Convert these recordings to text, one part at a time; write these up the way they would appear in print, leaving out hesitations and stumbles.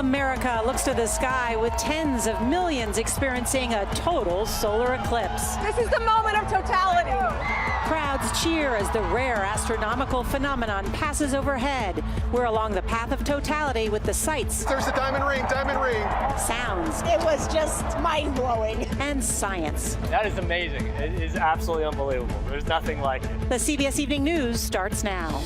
America looks to the sky with tens of millions experiencing a total solar eclipse. This is the moment of totality. Crowds cheer as the rare astronomical phenomenon passes overhead. We're along the path of totality with the sights. There's the diamond ring, sounds. It was just mind-blowing. And science. That is amazing. It is absolutely unbelievable. There's nothing like it. The CBS Evening News starts now.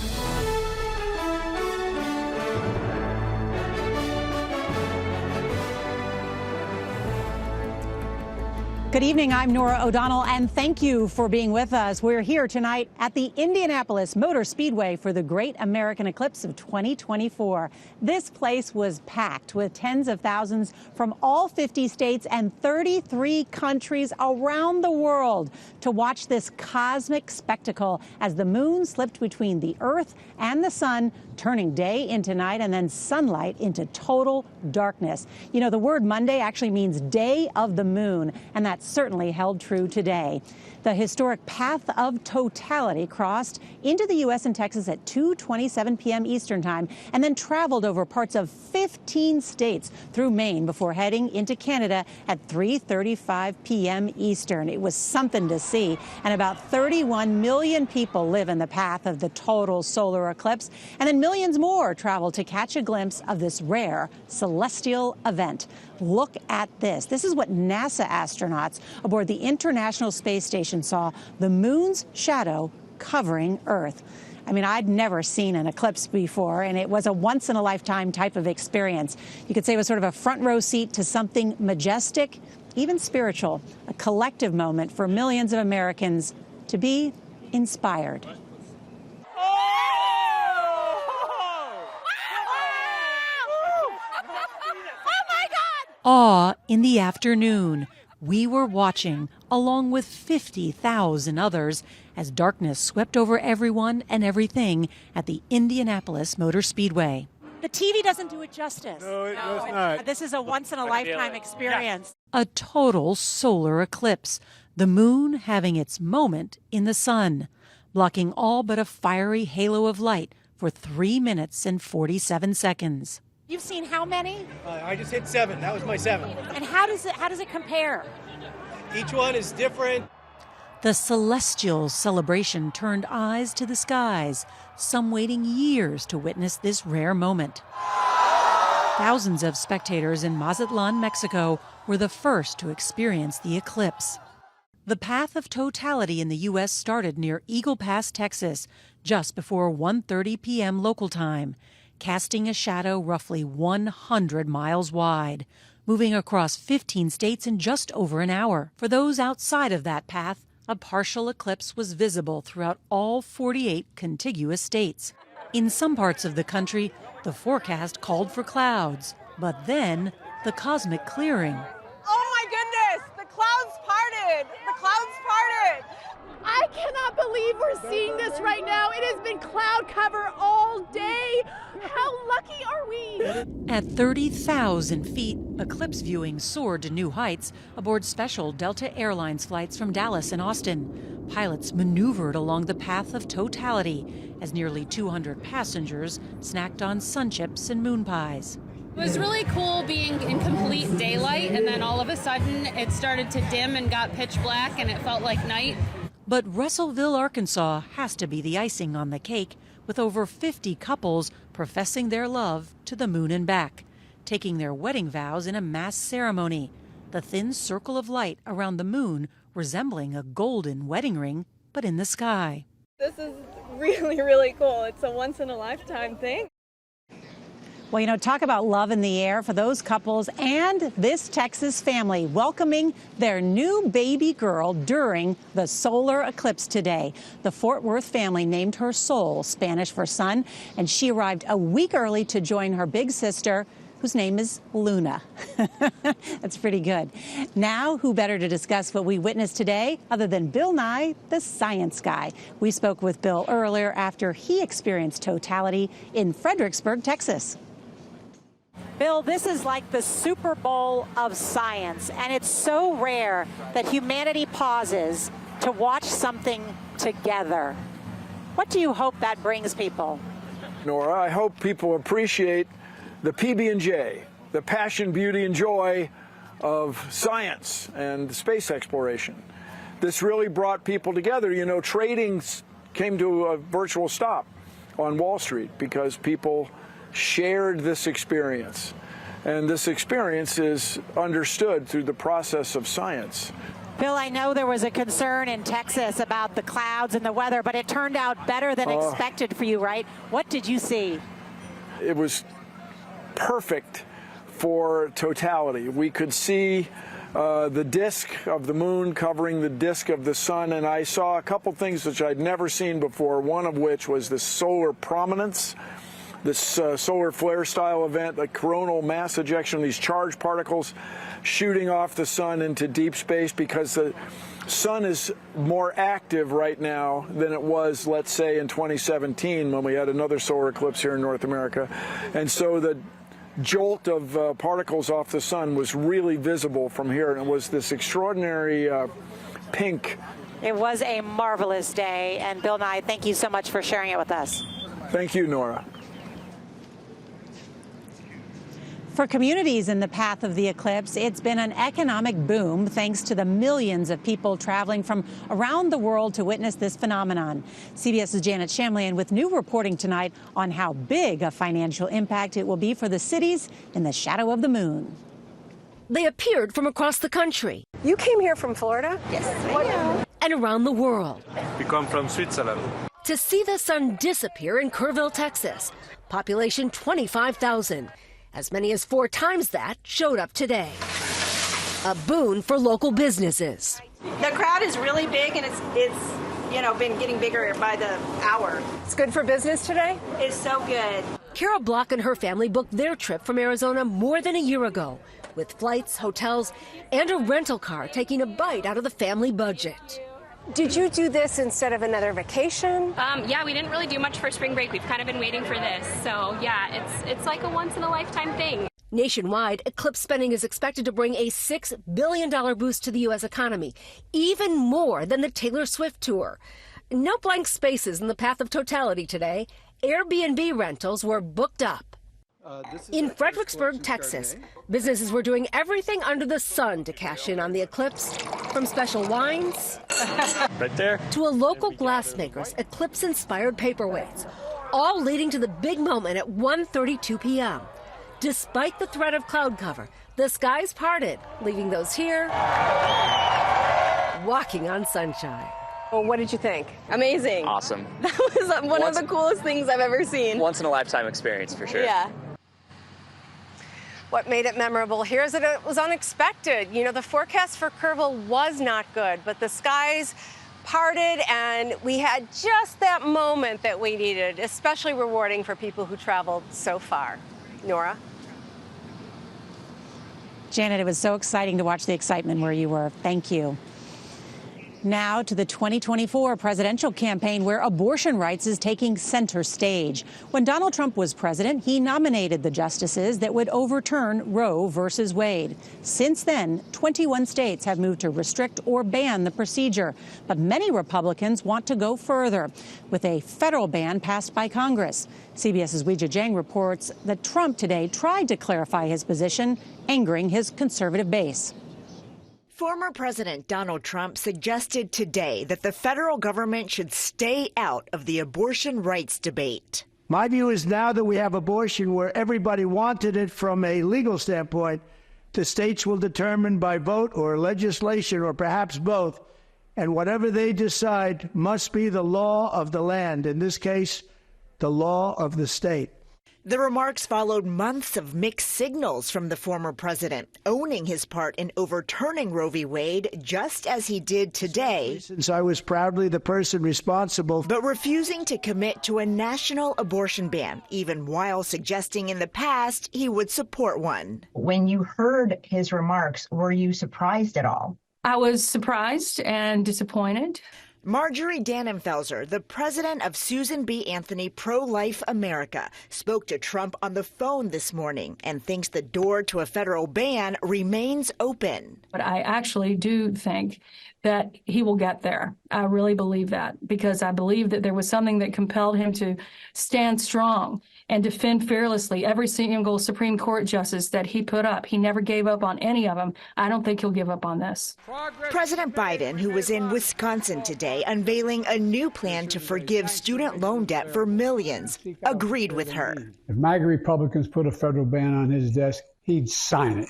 Good evening, I'm Nora O'Donnell, and thank you for being with us. We're here tonight at the Indianapolis Motor Speedway for the Great American Eclipse of 2024. This place was packed with tens of thousands from all 50 states and 33 countries around the world to watch this cosmic spectacle as the moon slipped between the Earth and the sun, turning day into night and then sunlight into total darkness. You know, the word Monday actually means day of the moon, and that certainly held true today. The historic path of totality crossed into the U.S. and Texas at 2:27 p.m. Eastern time and then traveled over parts of 15 states through Maine before heading into Canada at 3:35 p.m. Eastern. It was something to see, and about 31 million people live in the path of the total solar eclipse, and then millions more travel to catch a glimpse of this rare celestial event. Look at this. This is what NASA astronauts aboard the International Space Station saw, the moon's shadow covering Earth. I mean, I'd never seen an eclipse before, and it was a once-in-a-lifetime type of experience. You could say it was sort of a front row seat to something majestic, even spiritual, a collective moment for millions of Americans to be inspired. Awe in the afternoon. We were watching, along with 50,000 others, as darkness swept over everyone and everything at the Indianapolis Motor Speedway. The TV doesn't do it justice. No, it does not. This is a once-in-a-lifetime experience. A total solar eclipse, the moon having its moment in the sun, blocking all but a fiery halo of light for 3 minutes and 47 seconds. You've seen how many? I just hit 7. That was my 7. And how does it compare? Each one is different. The celestial celebration turned eyes to the skies, some waiting years to witness this rare moment. Thousands of spectators in Mazatlan, Mexico, were the first to experience the eclipse. The path of totality in the U.S. started near Eagle Pass, Texas, just before 1:30 p.m. local time, casting a shadow roughly 100 miles wide, moving across 15 states in just over an hour. For those outside of that path, a partial eclipse was visible throughout all 48 contiguous states. In some parts of the country, the forecast called for clouds, but then the cosmic clearing. Oh my goodness, the clouds parted. The clouds parted. I cannot believe we're seeing this right now. It has been cloud cover all day. How lucky are we? At 30,000 feet, eclipse viewing soared to new heights aboard special Delta Airlines flights from Dallas and Austin. Pilots maneuvered along the path of totality as nearly 200 passengers snacked on sun chips and moon pies. It was really cool being in complete daylight, and then all of a sudden it started to dim and got pitch black, and it felt like night. But Russellville, Arkansas has to be the icing on the cake, with over 50 couples professing their love to the moon and back, taking their wedding vows in a mass ceremony. The thin circle of light around the moon resembling a golden wedding ring, but in the sky. This is really, really cool. It's a once-in-a-lifetime thing. Well, you know, talk about love in the air for those couples and this Texas family welcoming their new baby girl during the solar eclipse today. The Fort Worth family named her Sol, Spanish for sun, and she arrived a week early to join her big sister, whose name is Luna. That's pretty good. Now, who better to discuss what we witnessed today other than Bill Nye, the science guy? We spoke with Bill earlier after he experienced totality in Fredericksburg, Texas. Bill, this is like the Super Bowl of science, and it's so rare that humanity pauses to watch something together. What do you hope that brings people? Nora, I hope people appreciate the PB&J, the passion, beauty, and joy of science and space exploration. This really brought people together. You know, trading came to a virtual stop on Wall Street because people shared this experience. And this experience is understood through the process of science. Bill, I know there was a concern in Texas about the clouds and the weather, but it turned out better than expected for you, right? What did you see? It was perfect for totality. We could see the disk of the moon covering the disk of the sun, and I saw a couple things which I'd never seen before, one of which was the solar prominence, this solar flare style event, a coronal mass ejection, these charged particles shooting off the sun into deep space, because the sun is more active right now than it was, let's say, in 2017 when we had another solar eclipse here in North America. And so the jolt of particles off the sun was really visible from here, and it was this extraordinary pink. It was a marvelous day, and Bill Nye, thank you so much for sharing it with us. Thank you, Nora. For communities in the path of the eclipse, it's been an economic boom thanks to the millions of people traveling from around the world to witness this phenomenon. CBS's Janet Shamlian with new reporting tonight on how big a financial impact it will be for the cities in the shadow of the moon. They appeared from across the country. You came here from Florida? Yes, I know. And around the world. We come from Switzerland. To see the sun disappear in Kerrville, Texas. Population 25,000. As many as 4 times that showed up today. A boon for local businesses. The crowd is really big, and it's been getting bigger by the hour. It's good for business today? It's so good. Carol Block and her family booked their trip from Arizona more than a year ago, with flights, hotels, and a rental car taking a bite out of the family budget. Did you do this instead of another vacation? Yeah, we didn't really do much for spring break. We've kind of been waiting for this. So yeah, it's like a once-in-a-lifetime thing. Nationwide, eclipse spending is expected to bring a $6 billion boost to the U.S. economy, even more than the Taylor Swift tour. No blank spaces in the path of totality today. Airbnb rentals were booked up. In Fredericksburg, Texas, businesses were doing everything under the sun to cash in on the eclipse, from special wines right there to a local glassmaker's eclipse-inspired paperweights, all leading to the big moment at 1:32 p.m. Despite the threat of cloud cover, the skies parted, leaving those here walking on sunshine. Well, what did you think? Amazing. Awesome. That was one of the coolest things I've ever seen. Once in a lifetime experience for sure. Yeah. What made it memorable here is that it was unexpected. You know, the forecast for Kerrville was not good, but the skies parted and we had just that moment that we needed, especially rewarding for people who traveled so far. Nora? Janet, it was so exciting to watch the excitement where you were. Thank you. Now to the 2024 presidential campaign, where abortion rights is taking center stage. When Donald Trump was president, he nominated the justices that would overturn Roe versus Wade. Since then, 21 states have moved to restrict or ban the procedure. But many Republicans want to go further, with a federal ban passed by Congress. CBS's Weijia Jiang reports that Trump today tried to clarify his position, angering his conservative base. Former President Donald Trump suggested today that the federal government should stay out of the abortion rights debate. My view is now that we have abortion where everybody wanted it from a legal standpoint, the states will determine by vote or legislation or perhaps both, and whatever they decide must be the law of the land, in this case, the law of the state. The remarks followed months of mixed signals from the former president, owning his part in overturning Roe v. Wade just as he did today. Since I was proudly the person responsible, but refusing to commit to a national abortion ban, even while suggesting in the past he would support one. When you heard his remarks, were you surprised at all? I was surprised and disappointed. Marjorie Dannenfelser, the president of Susan B. Anthony Pro-Life America, spoke to Trump on the phone this morning and thinks the door to a federal ban remains open. But I actually do think that he will get there. I really believe that, because I believe that there was something that compelled him to stand strong and defend fearlessly every single Supreme Court justice that he put up. He never gave up on any of them. I don't think he'll give up on this. President Biden, who was in Wisconsin today unveiling a new plan to forgive student loan debt for millions, agreed with her. If MAGA Republicans put a federal ban on his desk, he'd sign it.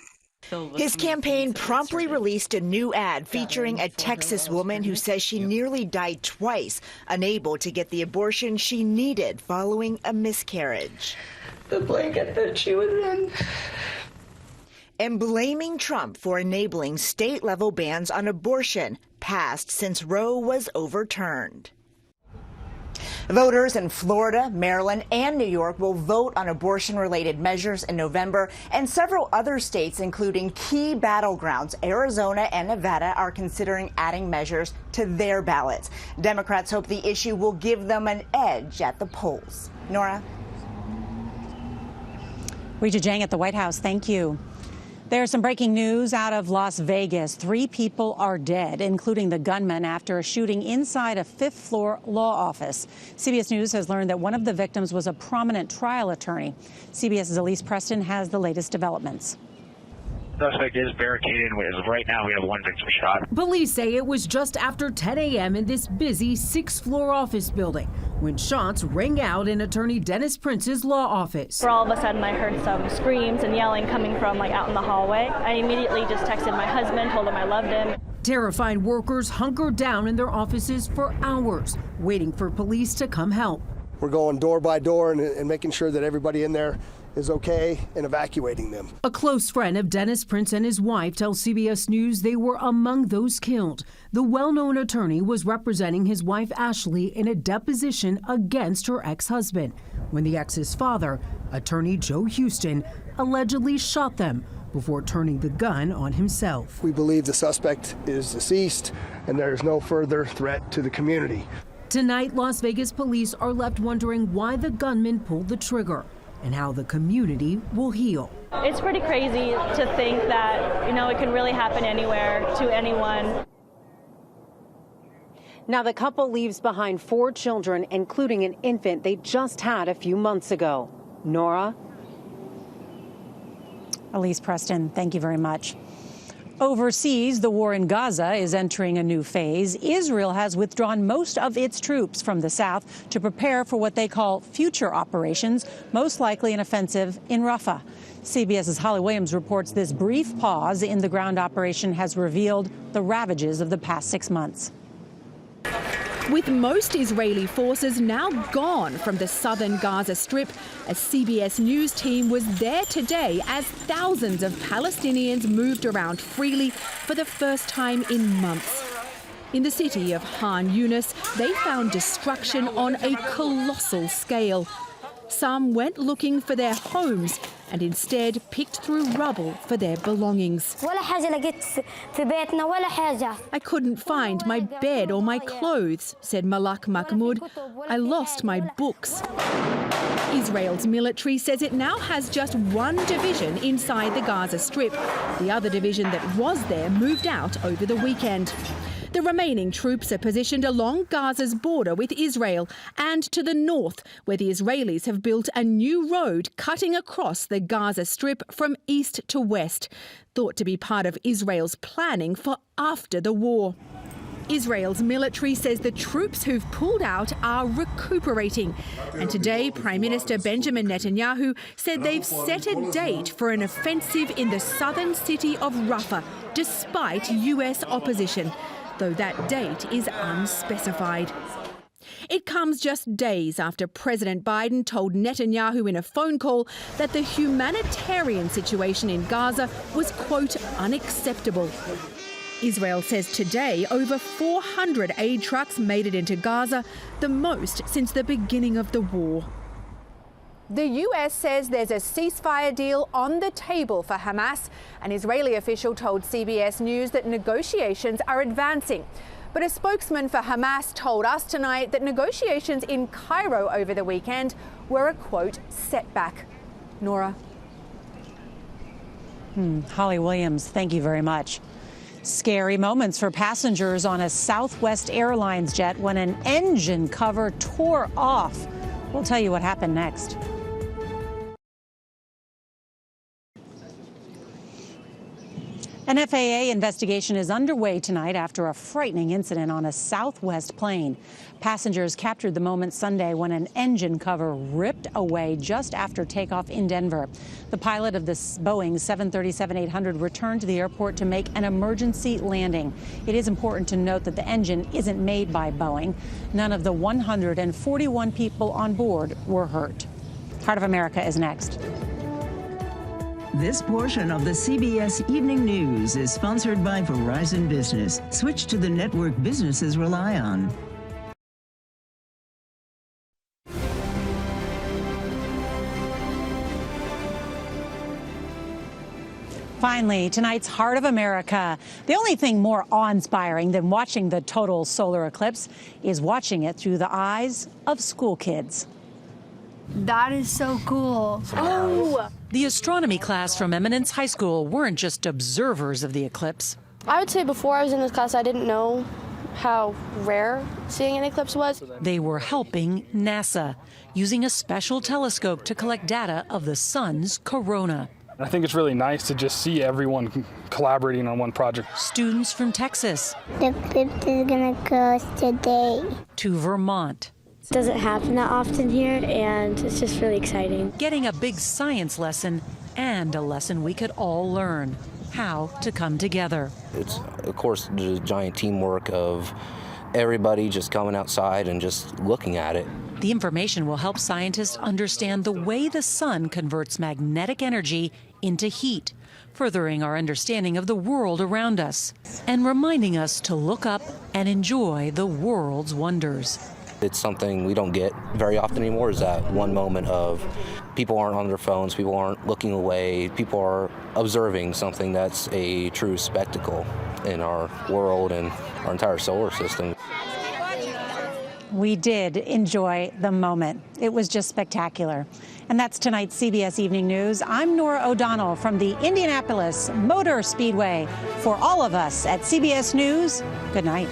His campaign promptly released a new ad featuring a Texas woman who says she nearly died twice, unable to get the abortion she needed following a miscarriage. The blanket that she was in. And blaming Trump for enabling state-level bans on abortion, passed since Roe was overturned. Voters in Florida, Maryland, and New York will vote on abortion-related measures in November, and several other states, including key battlegrounds, Arizona and Nevada, are considering adding measures to their ballots. Democrats hope the issue will give them an edge at the polls. Nora? Rita Jang at the White House, thank you. There's some breaking news out of Las Vegas. 3 people are dead, including the gunman, after a shooting inside a 5th-floor law office. CBS News has learned that one of the victims was a prominent trial attorney. CBS's Elise Preston has the latest developments. Suspect is barricaded. Right now, we have 1 victim shot. Police say it was just after 10 a.m. in this busy 6th-floor office building when shots rang out in attorney Dennis Prince's law office. All of a sudden, I heard some screams and yelling coming from out in the hallway. I immediately just texted my husband, told him I loved him. Terrified workers hunkered down in their offices for hours, waiting for police to come help. We're going door by door and making sure that everybody in there is okay and evacuating them. A close friend of Dennis Prince and his wife tells CBS News they were among those killed. The well-known attorney was representing his wife Ashley in a deposition against her ex-husband when the ex's father, attorney Joe Houston, allegedly shot them before turning the gun on himself. We believe the suspect is deceased and there is no further threat to the community. Tonight, Las Vegas police are left wondering why the gunman pulled the trigger and how the community will heal. It's pretty crazy to think that, it can really happen anywhere to anyone. Now, the couple leaves behind 4 children, including an infant they just had a few months ago. Nora? Elise Preston, thank you very much. Overseas, the war in Gaza is entering a new phase. Israel has withdrawn most of its troops from the south to prepare for what they call future operations, most likely an offensive in Rafah. CBS's Holly Williams reports this brief pause in the ground operation has revealed the ravages of the past 6 months. With most Israeli forces now gone from the southern Gaza Strip, a CBS News team was there today as thousands of Palestinians moved around freely for the first time in months. In the city of Han Yunis, they found destruction on a colossal scale. Some went looking for their homes and instead picked through rubble for their belongings. I couldn't find my bed or my clothes, said Malak Mahmoud. I lost my books. Israel's military says it now has just 1 division inside the Gaza Strip. The other division that was there moved out over the weekend. The remaining troops are positioned along Gaza's border with Israel and to the north, where the Israelis have built a new road cutting across the Gaza Strip from east to west, thought to be part of Israel's planning for after the war. Israel's military says the troops who've pulled out are recuperating. And today, Prime Minister Benjamin Netanyahu said they've set a date for an offensive in the southern city of Rafah, despite US opposition, though that date is unspecified. It comes just days after President Biden told Netanyahu in a phone call that the humanitarian situation in Gaza was, quote, unacceptable. Israel says today over 400 aid trucks made it into Gaza, the most since the beginning of the war. The U.S. says there's a ceasefire deal on the table for Hamas. An Israeli official told CBS News that negotiations are advancing. But a spokesman for Hamas told us tonight that negotiations in Cairo over the weekend were a, quote, setback. Nora. Holly Williams, thank you very much. Scary moments for passengers on a Southwest Airlines jet when an engine cover tore off. We'll tell you what happened next. An FAA investigation is underway tonight after a frightening incident on a Southwest plane. Passengers captured the moment Sunday when an engine cover ripped away just after takeoff in Denver. The pilot of this Boeing 737-800 returned to the airport to make an emergency landing. It is important to note that the engine isn't made by Boeing. None of the 141 people on board were hurt. Heart of America is next. This portion of the CBS Evening News is sponsored by Verizon Business. Switch to the network businesses rely on. Finally, tonight's Heart of America. The only thing more awe-inspiring than watching the total solar eclipse is watching it through the eyes of school kids. That is so cool. Oh! The astronomy class from Eminence High School weren't just observers of the eclipse. I would say before I was in this class, I didn't know how rare seeing an eclipse was. They were helping NASA, using a special telescope to collect data of the sun's corona. I think it's really nice to just see everyone collaborating on one project. Students from Texas. The eclipse is going to close today. To Vermont. It doesn't happen that often here, and it's just really exciting. Getting a big science lesson and a lesson we could all learn, how to come together. It's, of course, the giant teamwork of everybody just coming outside and just looking at it. The information will help scientists understand the way the sun converts magnetic energy into heat, furthering our understanding of the world around us and reminding us to look up and enjoy the world's wonders. It's something we don't get very often anymore, is that one moment of people aren't on their phones, people aren't looking away, people are observing something that's a true spectacle in our world and our entire solar system. We did enjoy the moment. It was just spectacular. And that's tonight's CBS Evening News. I'm Nora O'Donnell from the Indianapolis Motor Speedway. For all of us at CBS News, good night.